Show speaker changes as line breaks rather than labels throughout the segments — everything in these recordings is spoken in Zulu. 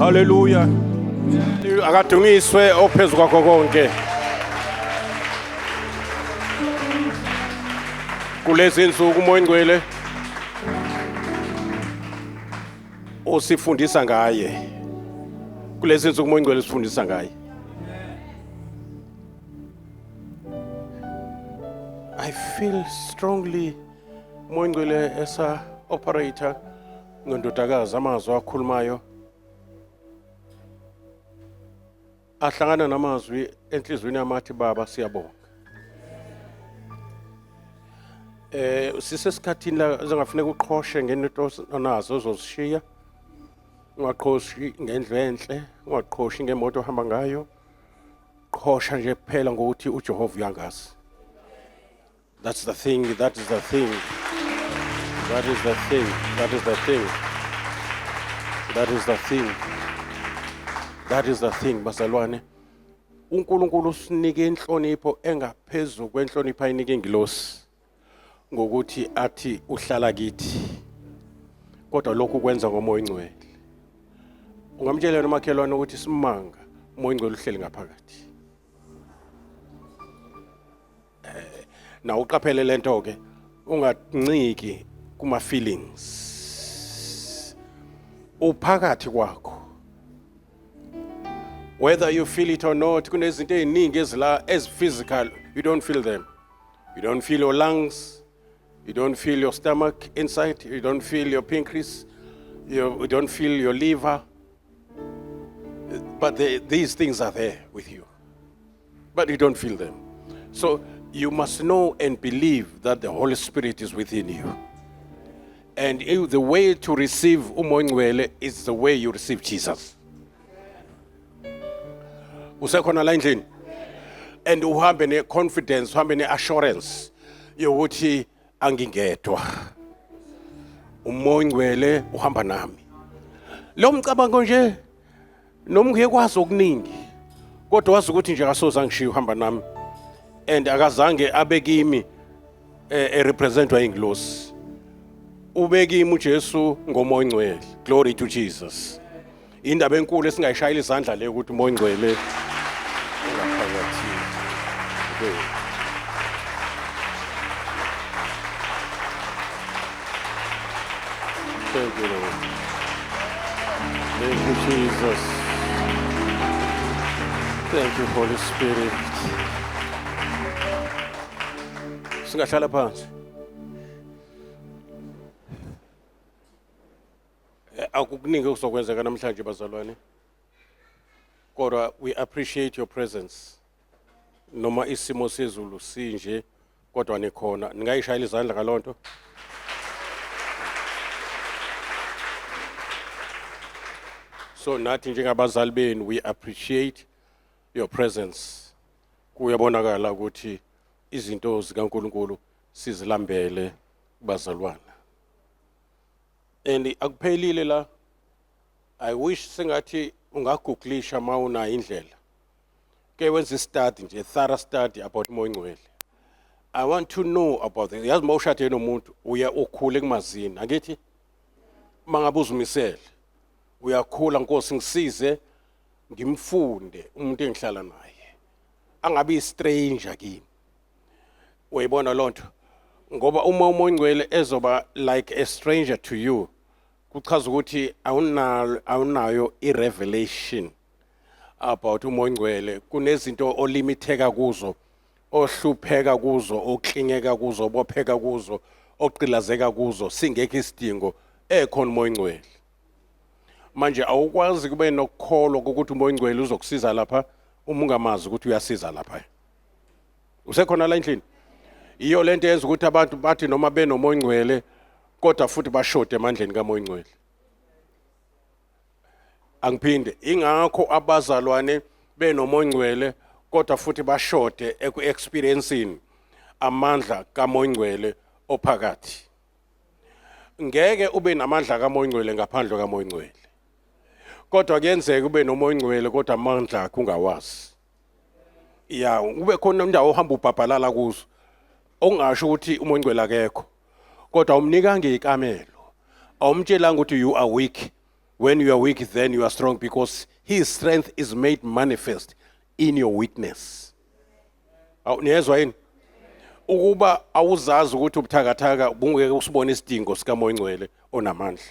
Hallelujah. Akadunyiswe ophezulu kwakho konke. Kulezi insuku umoya ngcwele osifundisa ngaye. Kulezi insuku umoya ngcwele sifundisa ngaye. I feel strongly umoya ngcwele esa operator ngondodakazi amazwi akhulumayo ahlangana namazwi enhlizweni yamathi baba siyabonga. Sisesikhathini la zingafuneka uqhoshe ngento onazo ozoshiya. Ungaqhoshi ngendlu enhle, ungaqhoshi ngemoto ohamba ngayo. Qhosha nje kuphela ngokuthi uJehova uyangazi. That's the thing, that is the thing. That is the thing, that is the thing. That is the thing. That is the thing, bazalwane. uNkulunkulu usinike inhlonipho engaphezulu kwenhlonipho ayinike ingilosi. Ngokuthi athi uhlala kithi. Kodwa lokhu kwenza ngomoya ngcwele. Ungamtshela nomakhelwane ukuthi simanga umoya ngcwele uhleli ngaphakathi. Na uqaphele lento ke unganciki kuma feelings. Uphakathi kwakho. Whether you feel it or not, kunezinto eziningi ezila as physical, you don't feel them. You don't feel your lungs, you don't feel your stomach inside, you don't feel your pancreas, you don't feel your liver. But these things are there with you. But you don't feel them. So you must know and believe that the Holy Spirit is within you. And the way to receive umoya ngcwele is the way you receive Jesus. Usekhona la endlini. And uhambe ne confidence, uhambe ne assurance yokuthi angingedwa. Umoya ngcwele uhamba nami. Lo mcabango nje noma ngekwazi okuningi. Kodwa wazi ukuthi nje akasoza ngishiya uhamba nami. And akazange abekimi representwa ingilosi. Ubekimi uJesu ngomoya ngcwele. Glory to Jesus. Indaba enkulu esingayishayila izandla le ukuthi umoya ngcwele Thank you, Lord. Thank you, Jesus. Thank you, Holy Spirit. Singahlala phansi. Akukuningi okuzokwenzeka namhlanje bazalwane. Kodwa we appreciate your presence. Noma isimo sezulu sinje kodwa nikhona. Ningayishayila izandla ngalonto. So nathi njengabazali benu we appreciate your presence. Kuyabonakala ukuthi izinto zikaNkulunkulu sizilambele bazalwana. And akuphelile la I wish sengathi ungagooglisha mawuna indlela. Ke wenza study nje thorough study about umoya ngcwele. I want to know about it. Yazi mawushade nomuntu uya ukhule kumazini. Angithi mangabuza umisele uyakhula Nkosi ngisize ngimfunde umuntu engihlala naye. Angabi stranger kimi. Uyibona lonto ngoba uma umoya ngcwele ezoba like a stranger to you kuchaza ukuthi awunayo i-revelation about umoya ngcwele. Kunezinto olimiteka kuzo, ohlupheka kuzo, oklingeka kuzo, obopheka kuzo, oqilazeka kuzo singekho isidingo ekhona umoya ngcwele. Manje awukwazi kube nokukholwa ukuthi umoya ngcwele uzokusiza lapha uma ungamazi ukuthi uyasiza lapha. Usekhona la endlini? Iyo lento yenza ukuthi abantu bathi noma benomoya ngcwele kodwa futhi bashode emandleni kamoya ngcwele. Angiphinde ingakho abazalwane benomoya ngcwele kodwa futhi bashode eku-experiencing amandla kamoya ngcwele ophakathi. Ngeke ube namandla kamoya ngcwele ngaphandle kamoya ngcwele. Kodwa kuyenzeka ube nomoya ngcwele kodwa amandla akho ungawazi. Ya ube khona indawo ohamba ubhabhalala kuzo. Ongasho ukuthi umoya ngcwele akekho. Kodwa umnika ngeikamelo. Awumtshelanga ukuthi you are weak. When you are weak, then you are strong, because his strength is made manifest in your weakness. Niyezwa yini? Ukuba awuzazi ukuthi ubuthakathaka bungeke usibone isidingo sikaMoya Ngcwele onamandla.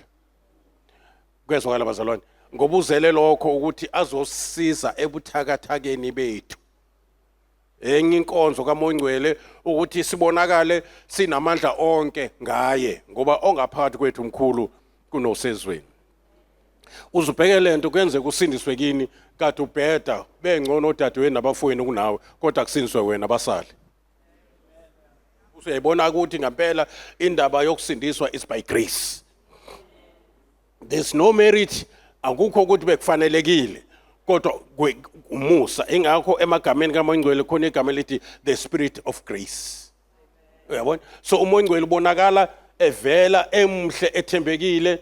Kwezwakala bazalwane, ngoba uzele lokho ukuthi azosisiza ebuthakathakeni bethu. Enye inkonzo kaMoya Ngcwele ukuthi sibonakale sinamandla onke ngaye, ngoba ongaphakathi kwethu umkhulu kunosezweni. Uzubheke lento kwenze kusindiswe kini kade ubheda bengcono odadewenu nabafowenu kunawe, kodwa kusindiswe wena abasali. Usuyayibona ukuthi ngempela indaba yokusindiswa is by grace. There's no merit, akukho ukuthi bekufanelekile, kodwa umusa. Ingakho emagameni kaMoya Ngcwele khona igama elithi the spirit of grace. Uyabona? So uMoya Ngcwele ubonakala evela emhle ethembekile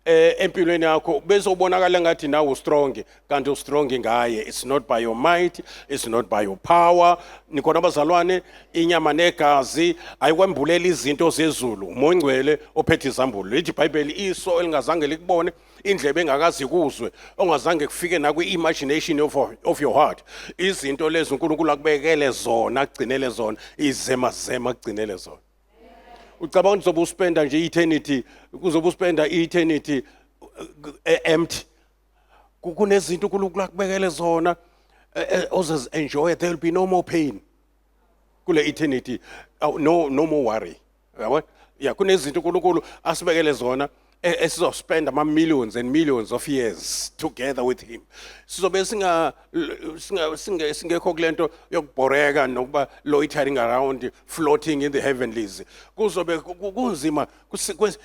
empilweni yakho, bese ubonakala ngathi nawe strong, kanti ustrong ngaye. It's not by your might, it's not by your power. Nikhona abazalwane, inyama negazi ayikwembulela izinto zezulu. uMoya Ngcwele ophethe izambulo. Lithi iBhayibheli iso elingazange likubone, indlebe engakazi kuzwe, ongazange kufike na kwi-imagination of your heart. Izinto lezi uNkulunkulu akubekele zona, agcinele zona, izemazema agcinele zona. Ucabanga uzobe uspenda nje eternity, uzobe uspenda eternity empty. Kunezinto uNkulunkulu akubekele zona, others enjoy, there will be no more pain kule eternity, no more worry. Yabona? Yeah, kunezinto uNkulunkulu asibekele zona esizospend ama-millions and millions of years together with him. Sizobe singekho kulento yokubhoreka nokuba loitering around, floating in the heavenlies. Kuzobe kunzima,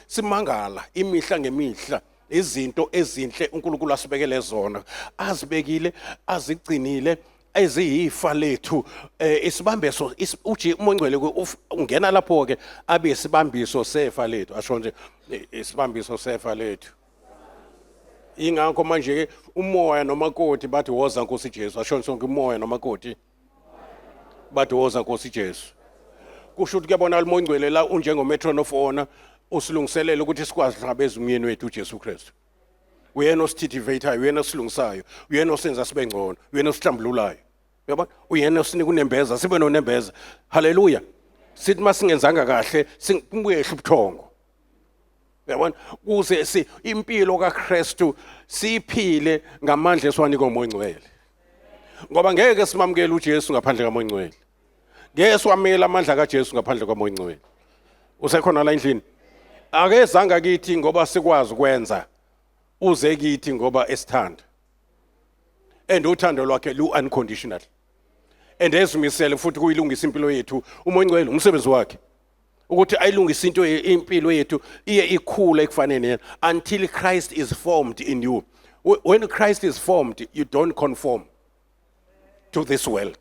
simangala imihla ngemihla izinto ezinhle uNkulunkulu asibekele zona, azibekile, azigcinile, eziyifa lethu. Isibambiso uthi uMoya Ngcwele ungena lapho ke abe isibambiso sefa lethu. Asho nje isibambiso sefa lethu. Ingakho manje ke umoya nomakoti bathi woza Nkosi Jesu. Asho sonke umoya nomakoti bathi woza Nkosi Jesu. Kusho ukuthi kuyabona uMoya Ngcwele la unjengometron of honor, usilungiselela ukuthi sikwazi hlangabeza umyeni wethu uJesu Kristu. Uyena osithivator, uyena osilungisayo, uyena osenza sibe ngcono, uyena osihlambululayo. Yabona? Uyena osinika unembeza, sibe nonembeza. Haleluya. Sithi masingenzanga kahle, sibuye ubuthongo. Yabona? Kuze impilo kaKristu siphile ngamandla esiwanika uMoya Ngcwele. Ngoba ngeke simamukele uJesu ngaphandle kaMoya Ngcwele. Ngeke siwamela amandla kaJesu ngaphandle kaMoya Ngcwele. Usekhona la endlini? Akezanga kithi ngoba sikwazi ukwenza. Uze kithi ngoba esithanda. And uthando lwakhe lu-unconditional. And ezimisele futhi kuyilungisa impilo yethu. uMoya Ngcwele umsebenzi wakhe ukuthi ayilungise impilo yethu iye ikhula ekufanele yena, until Christ is formed in you. When Christ is formed, you don't conform to this world,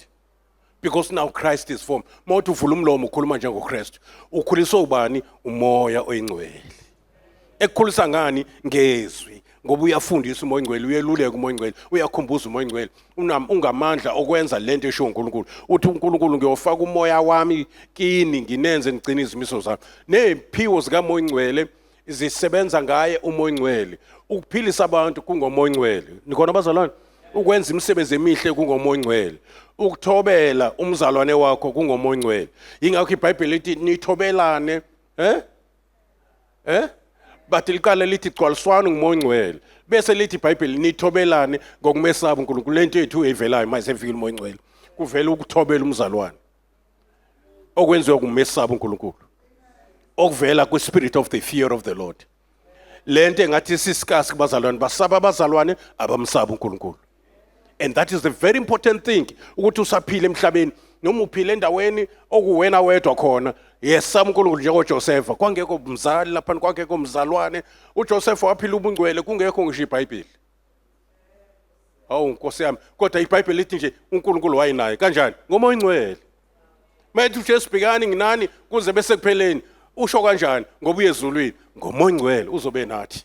because now Christ is formed. Mawuthi uvula umlomo ukhuluma njengoKristu, ukhuliswa ubani? Umoya oyingcwele. Ekukhulisa ngani? Ngezwi. Ngoba uyafundisa uMoya Ngcwele, uyeluleka uMoya Ngcwele, uyakhumbuza uMoya Ngcwele, ungamandla okwenza lento esho uNkulunkulu. Uthi uNkulunkulu ngiyofaka umoya wami kini nginenze ngigcine izimiso zami. Neziphiwo zikaMoya Ngcwele zisebenza ngaye uMoya Ngcwele. Ukuphilisa abantu kungoMoya Ngcwele. Nikhona abazalwane? Ukwenza imisebenzi emihle kungoMoya Ngcwele. Ukuthobela umzalwane wakho kungoMoya Ngcwele. Ingakho iBhayibheli lithi nithobelane, bathi liqala lithi gcwaliswana nguMoya Ngcwele, bese lithi iBhayibheli nithobelane ngokumesaba uNkulunkulu. Lento yethu evelayo mase efika uMoya Ngcwele, kuvela ukuthobela umzalwane okwenziwa kumesaba uNkulunkulu, okuvela kwi-spirit of the fear of the Lord. Lento engathi sisikasi kubazalwane, basaba abazalwane abamsaba uNkulunkulu. And that is the very important thing, ukuthi usaphile emhlabeni noma uphile endaweni okuwena wedwa khona. Yesaba uNkulunkulu njengoJosefa, kwangekho umzali lapha, kwangekho umzalwane. uJosefa waphila ubungcwele kungekho ngisho iBhayibheli. Hawu Nkosi yami, kodwa iBhayibheli lithi nje uNkulunkulu wayinaye kanjani? ngoMoya Ngcwele. Mayethi uJesu bhekani nginani kuze bese kupheleni, usho kanjani? Ngoba uyezulwini, ngoMoya Ngcwele uzobe nathi.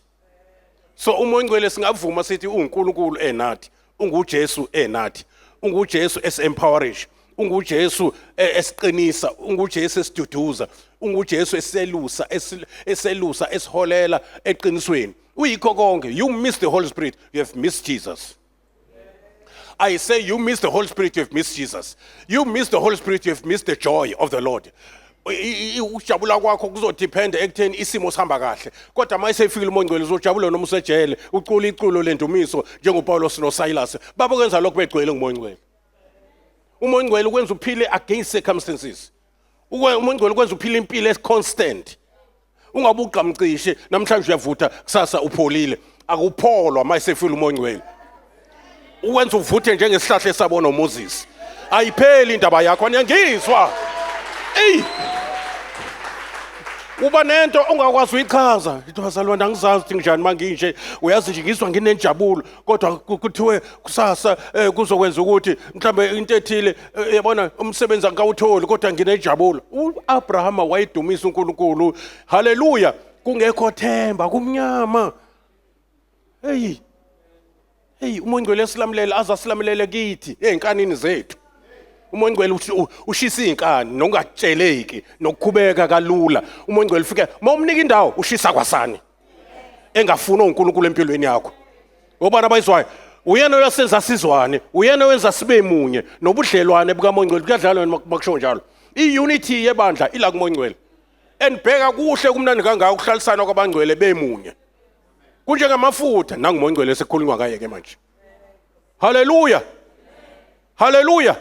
So uMoya Ngcwele singavuma sithi uNkulunkulu enathi, unguJesu enathi, unguJesu esempowerisha, unguJesu esiqinisa, unguJesu esiduduza, unguJesu eselusa esiholela eqinisweni, Uyikho konke, you miss the Holy Spirit, you have missed Jesus. I say you miss the Holy Spirit, you have missed Jesus. You miss the Holy Spirit, you have missed the joy of the Lord. Ujabula kwakho kuzodependa ekutheni isimo sihamba kahle. Kodwa mase efika umoya ngcwele uzojabula noma usejele, ucula iculo lendumiso njengoPaulos noSilas. Babokwenza lokho begcwele ngumoya ngcwele. Umoya ngcwele ukwenza uphile against circumstances. Umoya ngcwele ukwenza uphile impilo esconstant. Ungabuqamcishe namhlanje uyavutha kusasa upholile. Akupholwa mase efika umoya ngcwele. Uwenza uvuthe njengesihlahla esabona uMoses. Ayipheli indaba yakho aniyangizwa. Ey! Uba nento ongakwazi uyichaza. Ithi bazalwane angizazi ukuthi njani manginje. Uyazi nje ngizwa nginenjabulo kodwa kuthiwe kusasa kuzokwenza ukuthi mhlambe into ethile yabona umsebenzi angawutholi kodwa nginenjabulo. uAbraham wayedumisa uNkulunkulu. Haleluya. Kungekho themba kumnyama. Hey. Hey, umoya ngcwele esilamulela azasilamulela kithi enkanini zethu. Umoya ngcwele ushisa izinkani nokungatsheleki nokukhubeka kalula. Umoya ngcwele ufike mawumnika indawo ushisa kwasani. Engafuna uNkulunkulu empilweni yakho. Ngobani abayizwayo? Uyena oyasenza sizwane, uyena owenza sibe munye nobudlelwane bukamoya ngcwele kuyadlalwa makusho njalo. I-unity yebandla ila kumoya ngcwele. Enibheka kuhle kumnandi kangaka ukuhlalisana kwabangcwele bemunye. Kunjengamafutha nangumoya ngcwele esikhulunywa ngaye ke manje. Haleluya. Haleluya.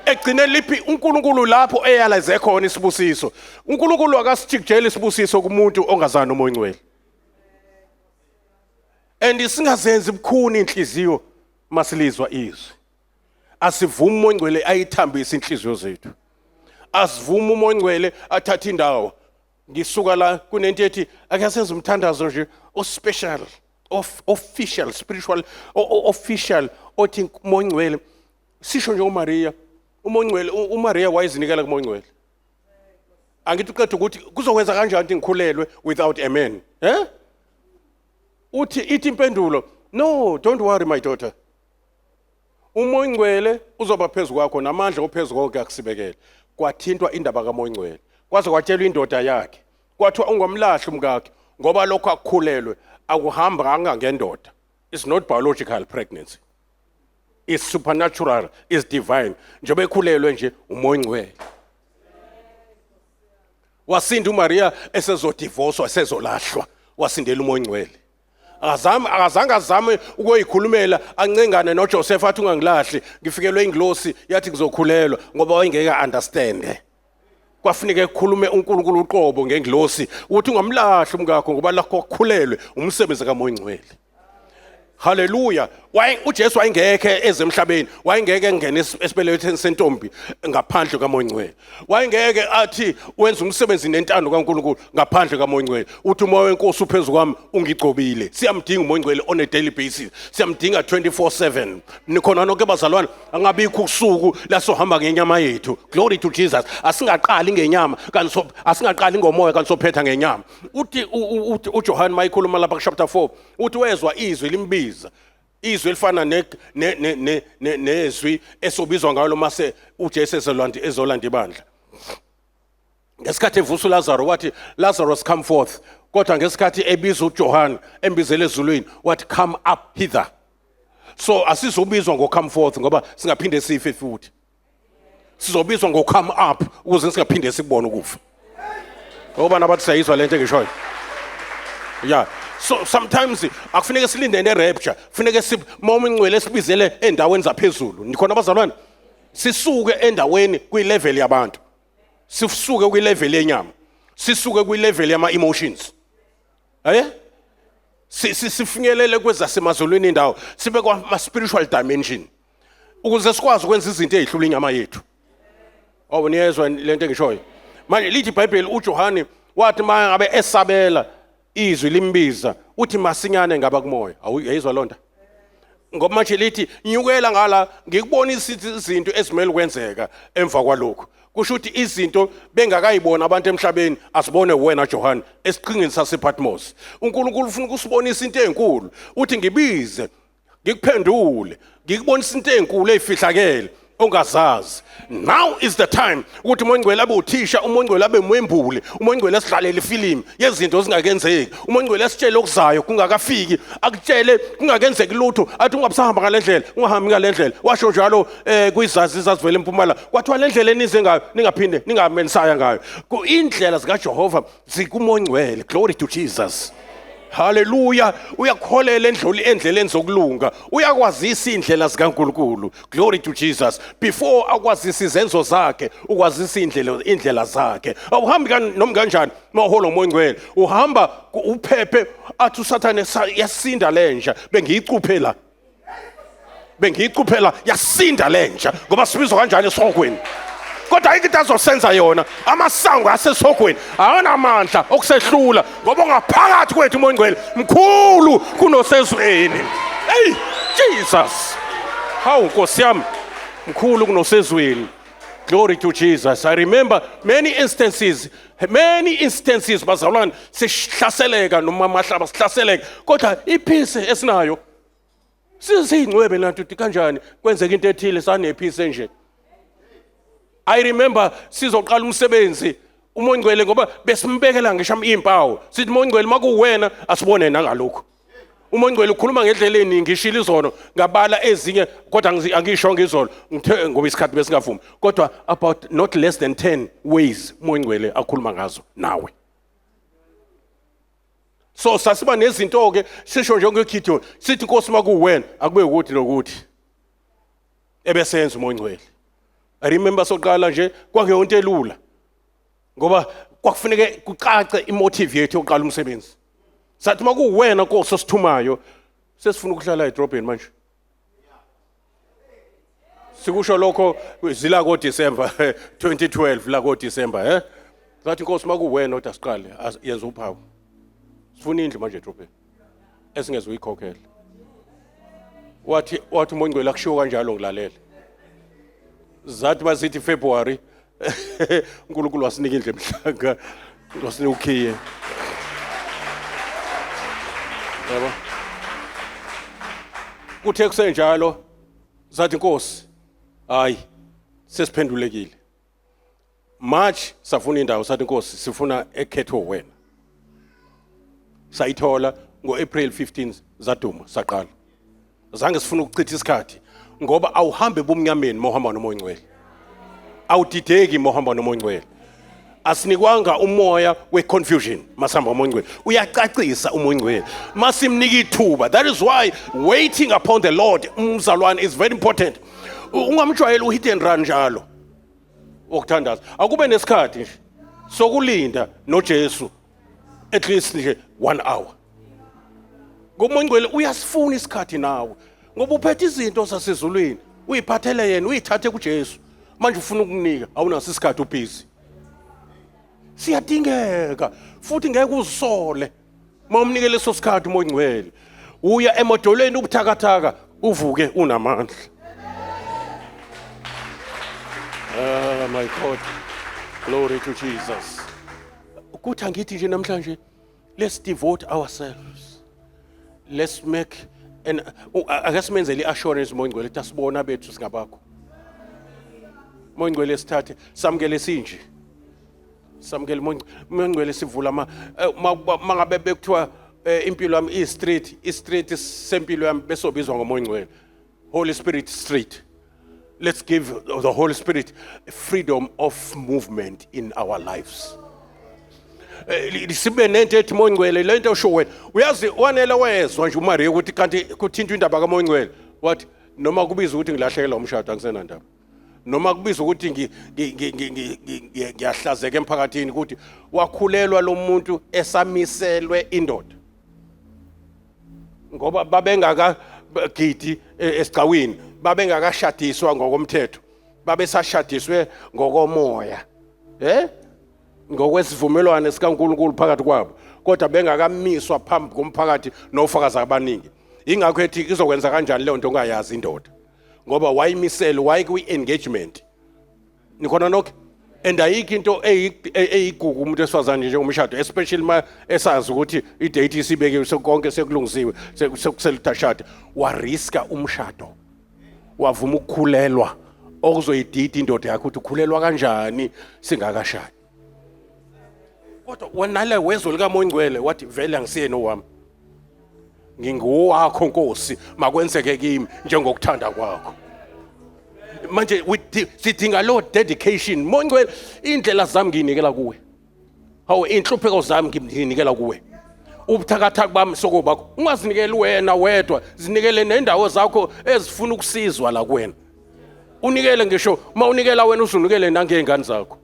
Egcine liphi uNkulunkulu lapho eyalaze khona isibusiso. uNkulunkulu akasijikjela isibusiso kumuntu ongazana umoya ngcwele. Singazenzi bukhuni inhliziyo masilizwa izwi. Asivuma umoya ngcwele ayithambise inhliziyo zethu. Asivuma umoya ngcwele athatha indawo. Ngisuka la kunento ethi akasenza umthandazo nje special official spiritual official othi umoya ngcwele sisho nje uMaria umoya ngcwele uMaria wayezinikela kumoya ngcwele. Angithi uqeda ukuthi kuzokwenza kanjani ukuthi ngikhulelwe without a man ithi impendulo no, don't worry my daughter. Umoya ngcwele uzoba phezulu kwakho namandla ophezulu konke akusibekele. Kwathintwa indaba kamoya ngcwele kwaze kwatshelwa indoda yakhe kwathiwa ungomlahli umkakhe ngoba lokho akukhulelwe akuhamba ngendoda. It's not biological pregnancy, it's supernatural, it's divine. Njengoba ekhulelwe nje umoya ngcwele. Wasinda uMaria esezodivorcewa esezolahlwa wasindela umoya ngcwele. Akazange azame ukuyikhulumela ancengane noJoseph athi ungangilahli ngifikelwe ingilosi yathi ngizokhulelwa ngoba wayengeke understand. Kwafuneka ekhulume uNkulunkulu uqobo ngengilosi ukuthi ungamlahli umkakho ngoba lakho okukhulelwe umsebenzi kamoya ngcwele. Haleluya. uJesu wayengeke ezemhlabeni, wayengeke engene esibelethweni sentombi ngaphandle kamoya ngcwele. Wayengeke athi wenza umsebenzi nentando kaNkulunkulu ngaphandle kamoya ngcwele. Uthi umoya wenkosi uphezulu kwami ungigcobile. Siyamdinga umoya ngcwele on a daily basis. Siyamdinga 24/7. Nikhona nonke bazalwane angabikho usuku la sohamba ngenyama yethu. Glory to Jesus. Asingaqali ngenyama kanti asingaqali ngomoya kanti sophetha ngenyama. Uthi uJohn mayikhuluma lapha kuchapter 4 uthi wezwa izwi limbiza. Izwi elifana nezwi esobizwa ngalo mase uJesu ezolanda ibandla. Ngesikhathi evusa uLazarus wathi Lazarus come forth. Kodwa ngesikhathi ebiza uJohn embizele ezulwini wathi come up hither. So asizobizwa ngo come forth ngoba singaphinde sife futhi. Sizobizwa ngo come up ukuze singaphinde sikubone ukufa. Ngoba nabathi sayizwa lento ngishoyo. Yeah. So sometimes akufuneka silinde nerapture, kufuneka umoya ngcwele sibizele endaweni zaphezulu. Nikhona abazalwane? Sisuke endaweni kwi-level yabantu. Sisuke kwi-level yenyama. Sisuke kwi-level yama emotions. Sifinyelele kwezasemazulwini indawo. Sibe kwa spiritual dimension. Ukuze sikwazi ukwenza izinto ezihlula inyama yethu. Niyezwa lento engishoyo. Manje lithi iBhayibheli uJohane wathi mangabe esabela izwi limbiza uthi masinyane ngaba kumoya. Awuyizwa londa? Ngoba manje lithi nyukela ngala ngikubonisa izinto ezimele ukwenzeka emva kwalokho. Kusho ukuthi izinto bengakayibona abantu emhlabeni asibone wena John esiqingini sasePatmos. uNkulunkulu ufuna ukusibonisa into ezinkulu. Uthi ngibize, ngikuphendule, ngikubonisa into ezinkulu ezifihlakele ongazazi. Now is the time ukuthi umoya ongcwele abe uthisha, umoya ongcwele abe mwembuli, umoya ongcwele esidlalela ifilimu yezinto ezingakenzeki, umoya ongcwele esitshele okuzayo kungakafiki, akutshele kungakenzeki lutho, athi ungabusahamba ngale ndlela, ungahambi ngale ndlela. Washo njalo kwizazi izazivela eMpumalanga, kwathiwa le ndlela enize ngayo ningaphinde ningamelisaya ngayo. Indlela zikaJehova zikumoya ongcwele. Glory to Jesus. Hallelujah. Uyakholela endleleni zokulunga, uyakwazisa indlela zikaNkulunkulu. Glory to Jesus. Before akwazisa izenzo zakhe, ukwazisa indlela zakhe. Awuhambi noma kanjani mawuhola umoya ongcwele, uhamba uphephe, athi uSathane yasinda lenja bengiyicuphela, yasinda lenja ngoba sibizwa kanjani esihogweni. Kodwa ayikho into azosenza yona, amasango asesihogweni awanamandla okusehlula ngoba ngaphakathi kwethu umoya ongcwele mkhulu kunosezweni. Hey Jesus, hawu Nkosi yami, mkhulu kunosezweni. Glory to Jesus. I remember many instances bazalwane sihlaseleka noma mahlaba sihlaseleka, kodwa ipeace esinayo sizingcwebe lantu kanjani kwenzeka into ethile sanepeace nje. I remember sizoqala umsebenzi umoya ongcwele ngoba besimbekela ngisho impawu sithi umoya ongcwele makuwena asibone nangalokho. Umoya ongcwele ukhuluma ngendlela eningi, ngishila izono ngabala ezinye kodwa angisho ngizolo ngithe ngoba isikhathi besingavumi, kodwa about not less than 10 ways umoya ongcwele akhuluma ngazo nawe. So sasiba nezinto ke sisho njengeGideon sithi Nkosi makuwena akube ukuthi nokuthi ebesenza umoya ongcwele. I remember soqala nje kwakuyonto elula ngoba kwakufuneke kucace imotive yethu yokuqala umsebenzi. Sathi makuwena Nkosi osithumayo, sesifuna ukuhlala edrobheni manje. Sikusho lokho zila ko December 2012 la ko December sathi Nkosi makuwena othi asiqale yenza uphawu. Sifuna indlu manje edrobheni esingeze uyikhokhela. Wathi umoya ongcwele akushiwo kanjalo ngilalela. Zathi basithi February uNkulunkulu wasinika indlu emhlanga, wasinika ukhiye. Yabo. Kuthe kusenjalo zathi Nkosi hayi sesiphendulekile. March safuna indawo sathi Nkosi sifuna ekhethwe wena. Sayithola ngo-April 15 zaduma saqala. Zange sifuna ukuchitha isikhathi ngoba awuhambe bomnyameni mohamba nomoya ongcwele. Awudideki mohamba nomoya ongcwele. Asinikwanga umoya we-confusion masihamba umoya ongcwele. Uyacacisa umoya ongcwele. Masimnika ithuba. That is why waiting upon the Lord umzalwane is very important. Ungamjwayeli uhit and run njalo. Okuthandaza. Akube nesikhathi nje sokulinda noJesu at least nje 1 hour. Ngoba umoya ongcwele uyasifuna isikhathi nawe. Ngoba uphethe izinto zasezulwini, uyiphathele yena, uyithathe kuJesu. Manje ufuna ukunika, awunaso isikhathi ubhizi. Siyadingeka futhi ngeke uzisole. Mawumnikele leso sikhathi umoya ongcwele. Uya emodolweni ubuthakathaka, uvuke unamandla. My God. Glory to Jesus. Ukuthi angithi nje namhlanje, let's devote ourselves. Let's make and akesimenzele assurance umoya ongcwele tasibona bethu singabakho. Umoya ongcwele sithathe samukele sinje. Samukele umoya ongcwele sivula mangabe bekuthiwa impilo yami i-street sempilo yami besobizwa ngomoya ongcwele. Holy Spirit street. Let's give the Holy Spirit freedom of movement in our lives. Sibe nento ethi umoya ongcwele lento osho wena uyazi wanele wezwa nje uMaria ukuthi kanti kuthinta indaba kamoya ongcwele wathi noma kubiza ukuthi ngilahlekelwa umshado angisena ndaba, noma kubiza ukuthi ngiyahlazeka emphakathini ukuthi wakhulelwa lo muntu esamiselwe indoda ngoba babengaka gidi esigcawini, babengakashadiswa ngokomthetho, babesashadiswe ngokomoya ngokwesivumelwano sikaNkulunkulu phakathi kwabo, kodwa bengakamiswa phambi komphakathi nofakazi abaningi. Ingakho ethi izokwenza kanjani leyo nto ongayazi indoda ngoba wayimisele wayikwi-engagement. Nikhona nokho and ayikho into eyigugu umuntu esifazane nje umshado, especially ma esazi ukuthi idate isibekiwe sekonke sekulungisiwe sekuselitashade, wariska umshado, wavuma ukukhulelwa okuzoyidida indoda yakho ukuthi ukhulelwa kanjani singakashadi. Kodwa wena le wezwe lika Moya Ngcwele wathi vele angisiyena owami. Ngingowakho Nkosi, makwenzeke kimi njengokuthanda kwakho. Manje sidinga lo dedication. Moya Ngcwele, indlela zami nginikela kuwe. Hawu inhlupheko zami nginikela kuwe. Ubuthakathaka bami sokobakho ungazinikeli wena wedwa, zinikele nendawo zakho ezifuna ukusizwa la kuwena. Unikele ngisho mawunikela wena usunikele nangezingane zakho.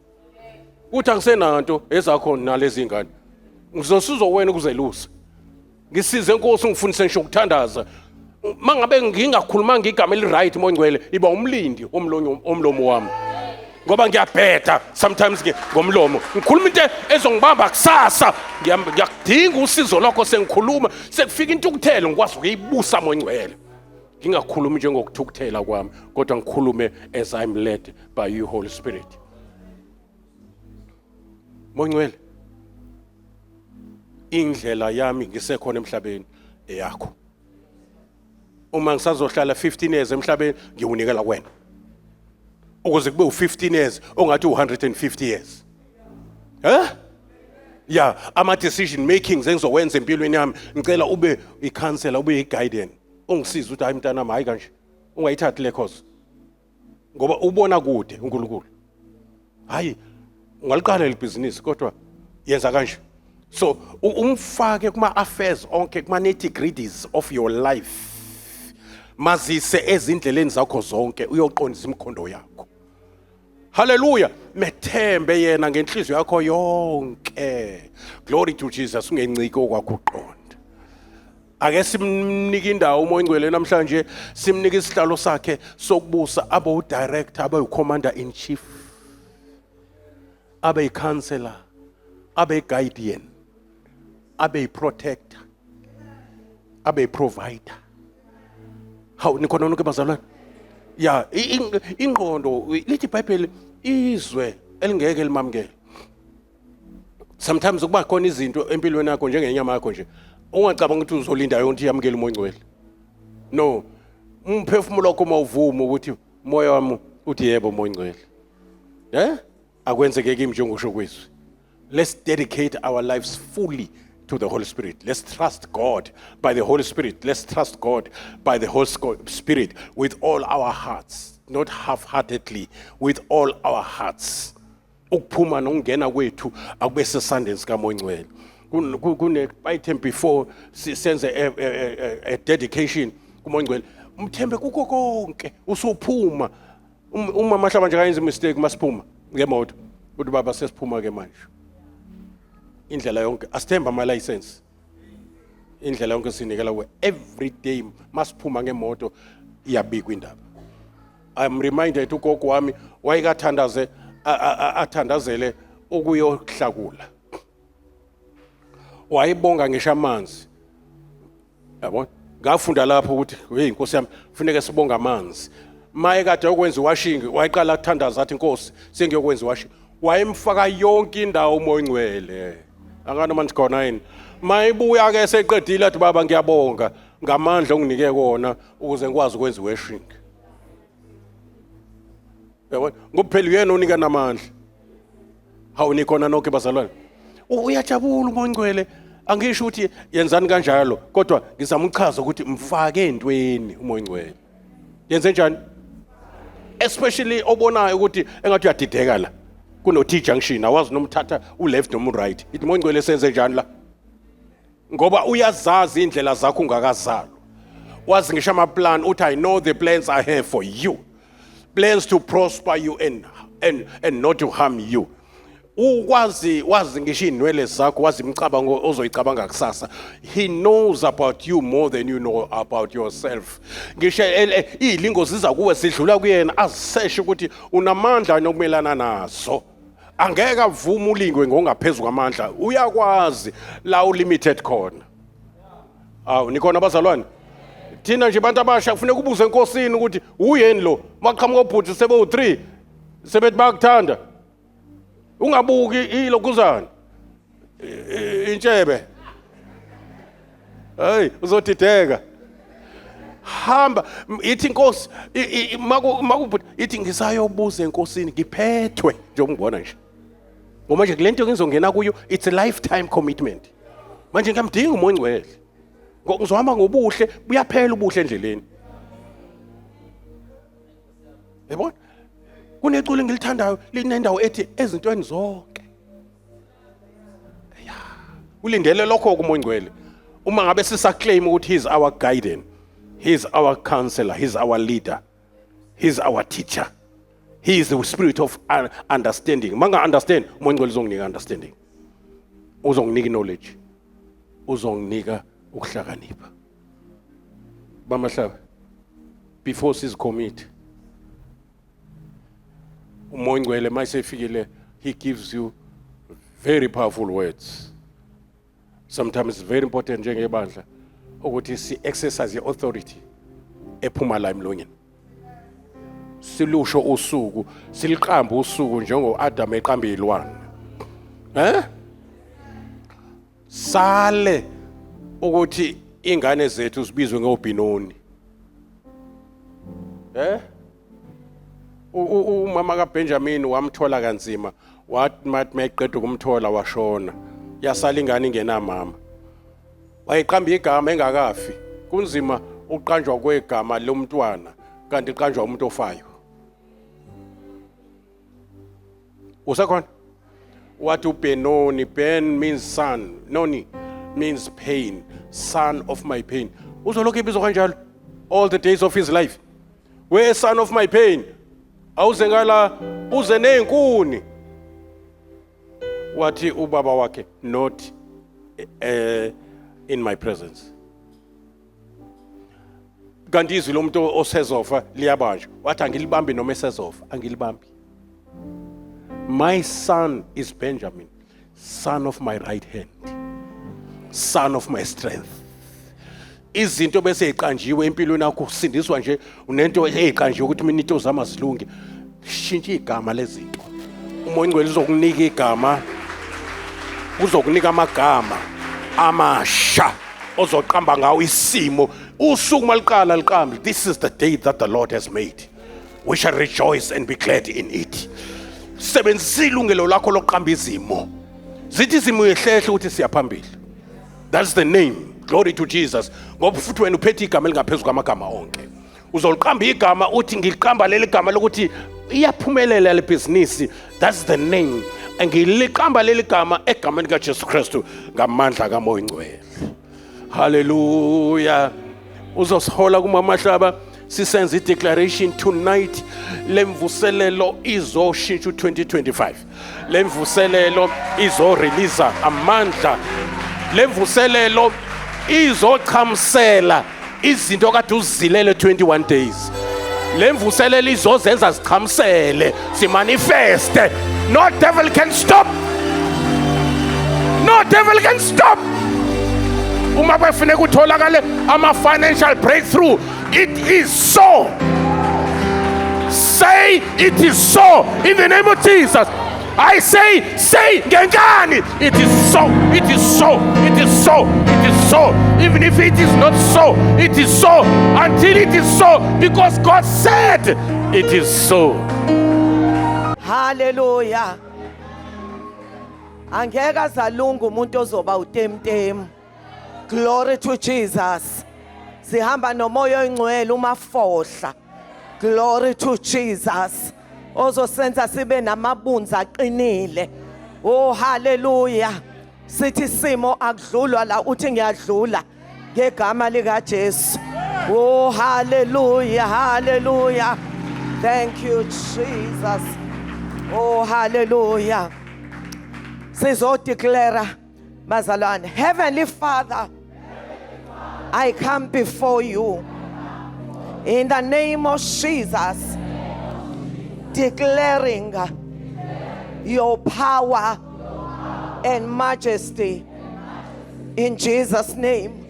Uthi angisenanto ezakho nalezi ngane. Ngizosiza wena ukuzelusa. Ngisize Nkosi ngifundise ngisho ukuthandaza. Mangabe ngingakhuluma ngigama eliright Moya Ngcwele iba umlindi omlomo wami. Ngoba ngiyabheda sometimes ngomlomo. Ngikhuluma into ezongibamba kusasa. Ngiyakudinga usizo lokho sengikhuluma sekufika intukuthelo ngikwazi ukuyibusa Moya Ngcwele. Ngingakhulumi njengokuthukuthela kwami kodwa ngikhulume as I'm led by you Holy Spirit. Moya Ngcwele, indlela yami ngisekhona emhlabeni eyakho. Uma ngisazohlala 15 years emhlabeni ngiyunikela kuwena. Ukuze kube u15 years ongathi u150 years. Yeah, ama decision making engizowenza empilweni yami ngicela ube icounselor, ube iguardian. Ungisiza ukuthi hayi mntana nami hayi kanje. Ungayithathi le course. Ngoba ubona kude uNkulunkulu. Hayi ungaliqala lebhizinisi kodwa yenza kanje. So umfake kuma affairs onke kuma nitty-gritties of your life. Mazise ezindleleni zakho zonke uyoqondisa imikhondo yakho. Hallelujah. Methembe yena ngenhliziyo yakho yonke. Glory to Jesus. Ungencike okwakho uqonda. Ake simnike indawo uMoya Ngcwele namhlanje, simnike isihlalo sakhe sokubusa, abe udirector, abe ucommander in chief, abe icounselor, abe guardian, abe protector, abe provider. Hawu nikhona nonke bazalwane? Ya ingqondo lithi iBhayibheli izwe elingeke limamukele. Sometimes kuba khona izinto empilweni yakho njengenyama yakho nje. Ungacabanga ukuthi uzolinda yonke iyamukele uMoya Ngcwele. No. Umphefumulo wakho mawuvuma ukuthi moya wami uthi yebo Moya Ngcwele. Akwenzeke kimi njengosho kwezwi. Let's dedicate our lives fully to the Holy Spirit. Let's trust God by the Holy Spirit. Let's trust God by the Holy Spirit with all our hearts, not half-heartedly, with all our hearts. Ukuphuma nokungena kwethu akube sesandleni sikaMoya Ngcwele. Kune item before senze a dedication kuMoya Ngcwele. Umthembe kukho konke usuphuma. Uma mahlaba nje kayenza mistake masiphuma ngemoto. Uthi baba sesiphuma ke manje. Indlela yonke asithemba ama license. Indlela yonke sinikela we every day masiphuma ngemoto iyabikwa indaba. I'm reminded ugogo wami wayekathandaze athandazele ukuyohlakula. Wayibonga ngisho amanzi. Yabona? Ngafunda lapho ukuthi hey Nkosi yami kufanele sibonga amanzi. Maye kade ukwenza washing wayiqala ukuthandaza athi Nkosi sengiyokwenza washing. Wayemfaka yonke indawo uMoya Ngcwele. Angana manje khona yini. Mayibuya ke seqedile athi baba ngiyabonga ngamandla onginike kona ukuze ngikwazi ukwenza washing. Yabona? Ngokuphela uyena onika namandla. Hawu nikhona nonke bazalwane. Uyajabula uMoya Ngcwele. Angisho ukuthi yenzani kanjalo kodwa ngizama ukuchaza ukuthi mfake entweni uMoya Ngcwele. Yenze njani? Especially obonayo ukuthi engathi uyadideka la. Kuno T junction awazi nomthatha uleft noma uright. Ithi Moya Ngcwele senze njani la? Ngoba uyazazi indlela zakho ungakazalwa. Wazi ngisho ama plan uthi I know the plans I have for you. Plans to prosper you and not to harm you. Wazi ngisho inwele zakho, wazi imicabango ozoyicabanga kusasa. He knows about you more than you know about yourself. Ngisho ilingo ziza kuwe sidlula kuyena aziseshe ukuthi unamandla nokumelana nazo. Angeke avuma ulingwe ngongaphezulu kwamandla. Uyakwazi la ulimited khona. Awu nikhona bazalwane. Thina nje abantu abasha kufanele kubuze enkosini ukuthi uyeni lo maqhamuka obhuti sebe u3 sebethi bakuthanda. Ungabuki ilokuzana. Intshebe. Hey uzodideka. uyahamba ithi inkosi maku ithi ngisayobuza enkosini ngiphethwe nje ungibona nje ngoba nje kulento ngizongena kuyo it's a lifetime commitment manje ngamdinga umoya ongcwele ngizohamba ngobuhle buyaphela ubuhle endleleni yabona kuneculo engilithandayo linendawo ethi ezintweni zonke ya ulindele lokho kumoya ongcwele uma ngabe sisaclaim ukuthi he's our guardian, he's our counselor, he's our leader, he's our teacher, he is the spirit of understanding. Manga understand umoya ongcwele uzonginika understanding, uzonginika knowledge, uzonginika ukuhlakanipha. Bamahlaba before sizicommit umoya ongcwele mayisefikile he gives you very powerful words. Sometimes it's very important njengebandla ukuthi si exercise authority ephuma la emlonyeni. Silusho usuku, siliqamba usuku njengo Adam eqamba ilwane. Sale ukuthi ingane zethu sibizwe ngobinoni. Umama kaBenjamin wamthola kanzima, wathi mayiqeda ukumthola washona. Yasala ingane ingena mama. Wayiqamba igama engakafi. Kunzima uqanjwa kwegama lomntwana kanti iqanjwa umuntu ofayo. Usakhona? What uBenoni, Ben means son, Noni means pain, son of my pain. Uzolokhu ibizwa kanjalo all the days of his life. Where son of my pain? Awuze ngala uze nezinkuni. Wathi ubaba wakhe not in my presence. Kanti izwi lomuntu osezofa liyabanjwa. Wathi angilibambi noma esezofa, angilibambi. My son is Benjamin, son of my right hand, son of my strength. Izinto bese iqanjiwe empilweni yakho usindiswa nje unento eziqanjiwe ukuthi mina into zama silunge. Shintsha igama lezinto. Umoya ongcwele uzokunika igama, uzokunika amagama amasha ozoqamba ngawo isimo. Usuku maliqala liqambe. This is the day that the Lord has made. We shall rejoice and be glad in it. Sebenzisa ilungelo lakho lokuqamba izimo. Zithi izimo ehlehle ukuthi siyaphambili. That's the name. Glory to Jesus. Ngoba futhi wena uphethe igama elingaphezulu kwamagama onke. Uzoliqamba igama uthi ngiliqamba leli gama lokuthi iyaphumelela le business. That's the name. Ngiliqamba leli gama egameni kaJesu Kristu ngamandla kaMoya Ongcwele. Hallelujah. Uzosihola kuMamahlaba sisenza declaration tonight. Lemvuselelo izoshintsha 2025. Lemvuselelo izorelease amandla. Lemvuselelo izochamsela izinto kade uzilele 21 days. Lemvuselelo izozenza zichamsele simanifeste. No devil can stop. No devil can stop. Uma bafuna ukutholakala ama financial breakthrough, it is so. Say it is so in the name of Jesus. I say ngengani, it is so, it is so, it is so, it is so. Even if it is not so, it is so until it is so, because God said it is so.
Hallelujah. Angeka zalunga umuntu ozoba utemtem. Glory to Jesus. Sihamba nomoya ongcwele umafohla. Glory to Jesus. Ozosenza sibe namabunza aqinile. Oh hallelujah. Sithi simo akudlulwa la uthi ngiyadlula ngegama lika Jesu. Oh hallelujah, hallelujah. Thank you Jesus. Oh hallelujah. Sizo declare bazalwane. Heavenly Father, I come before you in the name of Jesus, declaring your power and majesty in Jesus' name.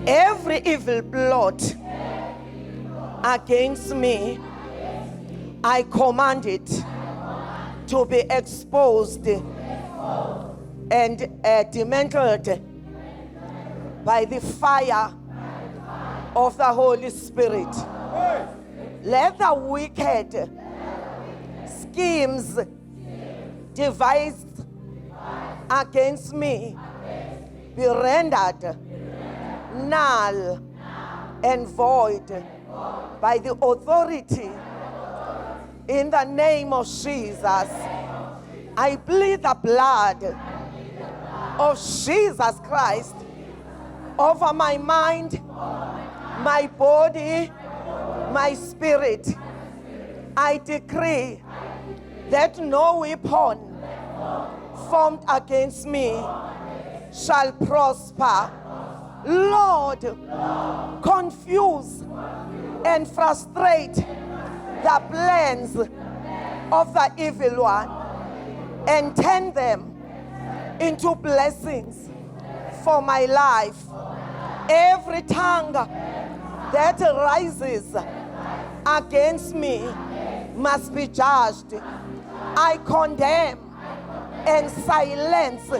Every evil plot against me, I command it to be exposed and dismantled by the fire of the Holy Spirit. Let the wicked schemes devised against me be rendered null and void by the authority in the name of Jesus. I plead the blood of Jesus Christ over my mind, my body, my spirit. I decree that no weapon formed against me shall prosper. Lord, confuse and frustrate the plans of the evil one and turn them into blessings for my life. Every tongue that rises against me must be judged. I condemn and silence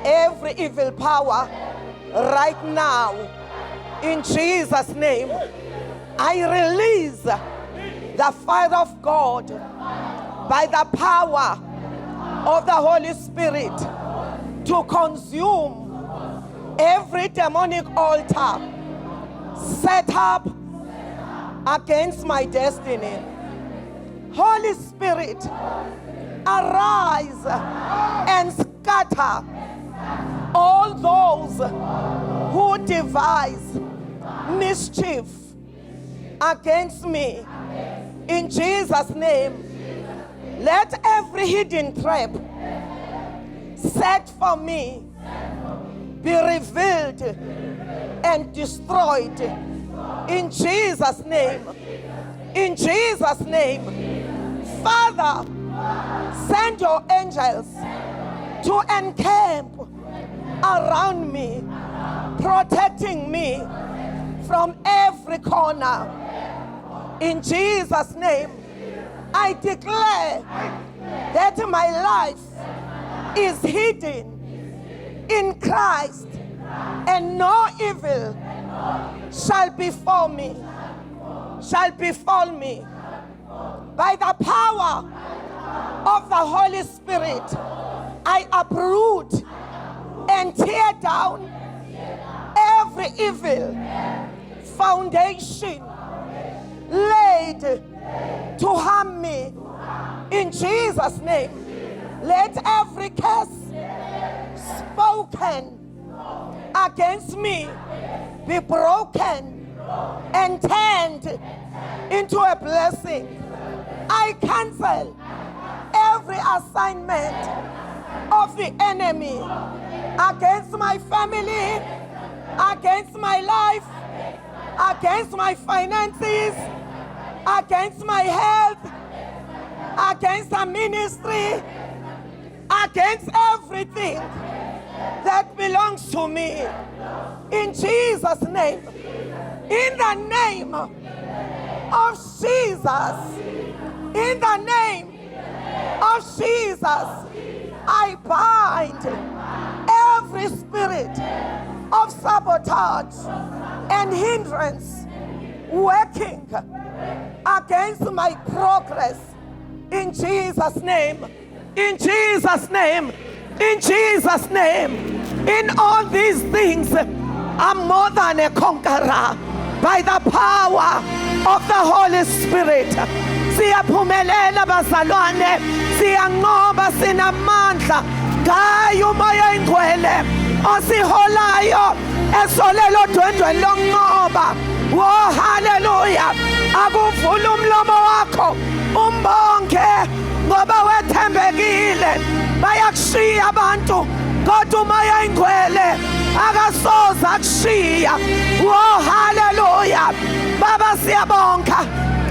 every evil power right now. In Jesus' name, I release the fire of God by the power of the Holy Spirit to consume every demonic altar set up against my destiny. Holy Spirit, arise and scatter all those who devise mischief against me. In Jesus' name, let every hidden trap set for me be revealed and destroyed. In Jesus' name. In Jesus' name. Father, send your angels to encamp around me, protecting me from every corner. In Jesus' name, I declare that my life is hidden in Christ, and no evil shall befall me. By the power of the Holy Spirit, I uproot and tear down every evil foundation laid to harm me. In Jesus' name, let every curse spoken against me be broken and turned into a blessing. I cancel every assignment of the enemy against my family, against my life, against my finances, against my health, against the ministry, against everything that belongs to me. In Jesus' name, in the name of Jesus, in the name of Jesus, I bind every spirit of sabotage and hindrance working against my progress. In Jesus' name, in Jesus' name, in Jesus' name. In all these things, I'm more than a conqueror by the power of the Holy Spirit. Siyaphumelela bazalwane, siyanqoba sinamandla ngayo umoya oyingcwele osiholayo esolelo dwendweni lonqoba. Oh hallelujah. Akuvula umlomo wakho umbonge ngoba wethembekile. Bayakushiya abantu kodwa umoya oyingcwele akasoze akushiya. Oh hallelujah. Baba siyabonga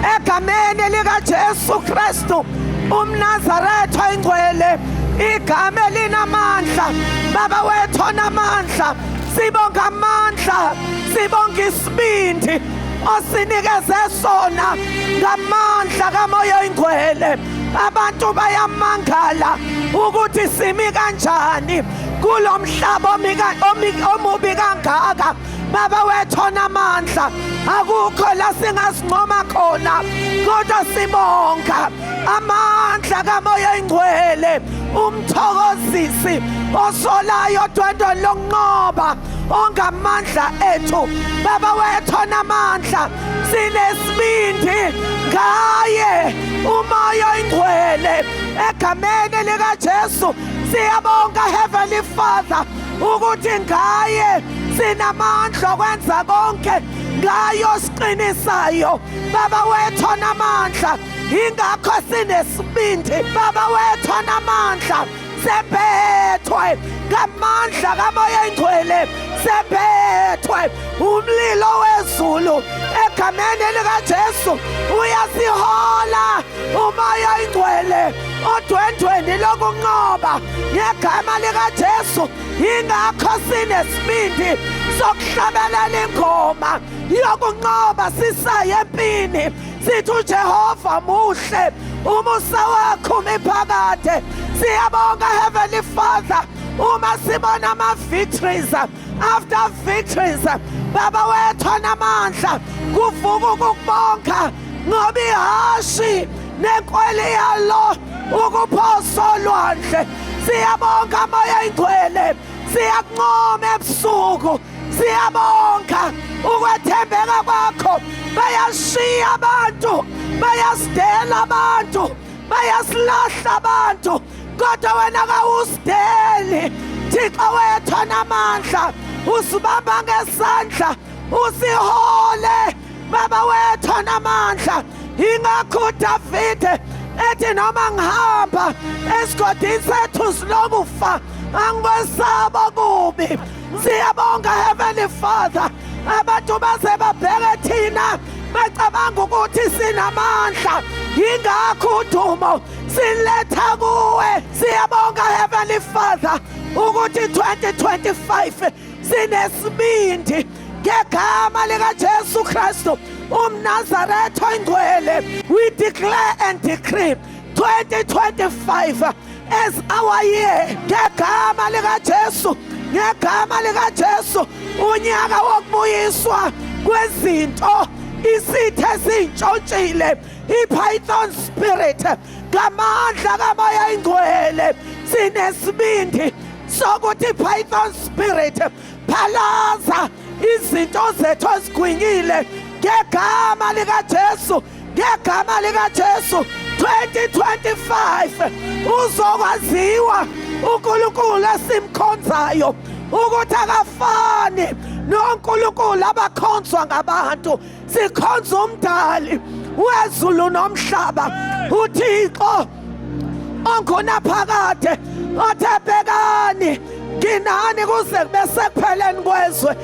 egameni lika Jesu Kristu umNazaretha oyingcwele, igama linamandla. Baba wethu onamandla, sibonga amandla, sibonga isibindi osinikeze sona ngamandla kamoya oyingcwele. Abantu bayamangala ukuthi simi kanjani kulomhlaba omubi kangaka. Baba wethona amandla, akukho la singasinqoma khona, kodwa sibonga amandla kaMoya Oyingcwele, umthokozisi osolayo odwendweni lokunqoba ongamandla ethu. Baba wethona amandla, sinesibindi ngaye uMoya Oyingcwele egameni likaJesu. Siyabonga Heavenly Father ukuthi ngaye sinamandla okwenza konke, ngayo siqinisayo. Baba wethona amandla, ingakho sinesibindi. Baba wethona amandla, sebethwe ngamandla kaMoya Oyingcwele, sebethwe umlilo wezulu egameni likaJesu. Uyasihola uMoya Oyingcwele odwendweni lokunqoba ngegama likaJesu. Ingakho sinesibindi sokuhlabelela ingoma yokunqoba sisaye empini. Sithi uJehova muhle, umusa wakho umiphakade. Siyabonga Heavenly Father uma sibona ama-victories after victories. Baba wethona amandla, kuvuka ukubonga ngoba ihashi nenkweli yalo ukuphosa olwandle. Siyabonga Moya Oyingcwele, siyakunqoma ebusuku. Siyabonga ukwethembeka kwakho. Bayashiya abantu, bayasidela abantu, bayasilahla abantu, kodwa wena kawusideli. Thixo wethona amandla, usibamba ngesandla, usihole. Baba wethona amandla, ingakho uDavide ethi noma ngihamba esigodini sethu silokufa angikwesaba kubi. Siyabonga Heavenly Father, abantu baze babheke thina bacabanga ukuthi sinamandla, ingakho udumo siletha kuwe. Siyabonga Heavenly Father ukuthi 2025 sinesibindi ngegama likaJesu Kristu umNazaretha Oyingcwele. We declare and decree 2025 as our year ngegama likaJesu, ngegama likaJesu. Unyaka wokubuyiswa kwezinto, isithe sintshontsile, iPython spirit ngamandla kaMoya Oyingcwele. Sinesibindi sokuthi iPython spirit phalaza izinto zethu ezigwinyile ngegama likaJesu, ngegama likaJesu. 2025 uzokwaziwa uNkulunkulu esimkhonzayo ukuthi akafani noNkulunkulu abakhonzwa ngabantu. Sikhonza umdali wezulu nomhlaba, uThixo ongunaphakade othe bhekani nginani kuze kube sekupheleni kwezwe.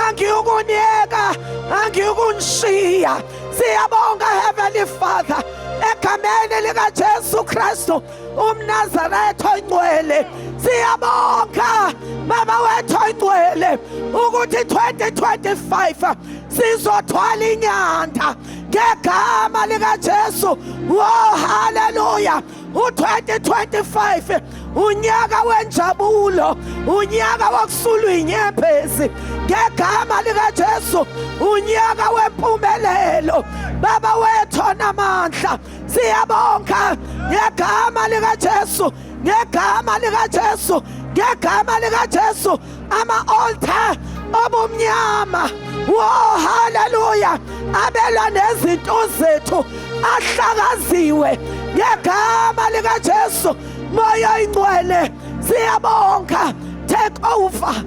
Angiyukunyeka, angiyukunishiya. Siyabonga Heavenly Father egameni likaJesu Kristu umNazaretha Oyingcwele. Siyabonga Baba wethu Oyingcwele ukuthi 2025 sizothwala inyanda ngegama likaJesu. Oh hallelujah. U2025 unyaka wenjabulo, unyaka wokusulwa inyembezi ngegama likaJesu, unyaka wempumelelo. Baba wethona amandla, siyabonga ngegama likaJesu, ngegama likaJesu, ngegama likaJesu. Ama-altar obumnyama, oh hallelujah, abelwa nezinto zethu ahlakaziwe ngegama likaJesu. Moya Oyingcwele, siyabonga, take over